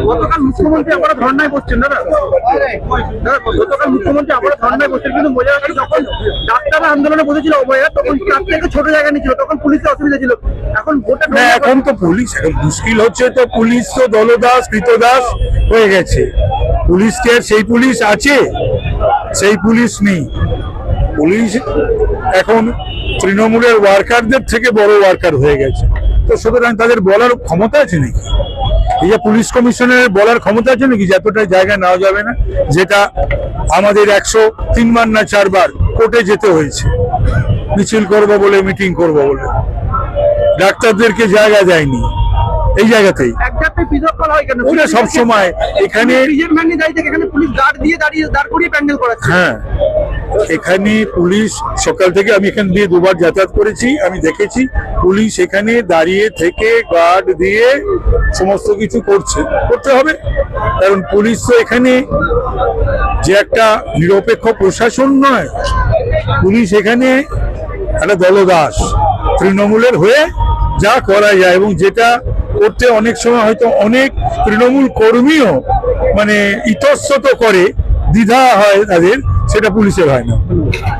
গতকাল মুখ্যমন্ত্রী আবার ধর্নায় বসছেন দাদা, গতকাল মুখ্যমন্ত্রী আবার ধর্নায় বসছেন, কিন্তু বোঝা যাচ্ছে যখন ডাক্তাররা আন্দোলনে বসেছিল তখন তার থেকে ছোট জায়গা নিয়েছিল, তখন পুলিশের অসুবিধা ছিল। এখন এখন তো পুলিশ মুশকিল হচ্ছে, তো পুলিশ তো দলদাস কৃতদাস হয়ে গেছে। পুলিশকে সেই পুলিশ আছে, সেই পুলিশ নেই। পুলিশ এখন তৃণমূলের ওয়ার্কারদের থেকে বড় ওয়ার্কার হয়ে গেছে। তো সুতরাং তাদের বলার ক্ষমতা আছে নাকি? এই যে পুলিশ কমিশনের বলার ক্ষমতা আছে নাকি যে এতটা জায়গা নেওয়া যাবে না? যেটা আমাদের 103 বার না 4 বার কোর্টে যেতে হয়েছে, মিছিল করবো বলে, মিটিং করবো বলে। ডাক্তারদেরকে জায়গা দেয়নি এই জায়গাতেই। ওরা সবসময় এখানে হ্যাঁ, এখানে পুলিশ সকাল থেকে, আমি এখান দিয়ে 2 বার যাতায়াত করেছি, আমি দেখেছি পুলিশ এখানে দাঁড়িয়ে থেকে গার্ড দিয়ে সমস্ত কিছু করতে হবে। কারণ পুলিশ তো এখানে যে একটা নিরপেক্ষ প্রশাসন নয়, পুলিশ এখানে একটা দলদাস, তৃণমূলের হয়ে যা করা যায় এবং যেটা করতে অনেক সময় হয়তো অনেক তৃণমূল কর্মীও মানে ইতস্তত করে, দ্বিধা হয় তাদের, সেটা পুলিশের হয় না।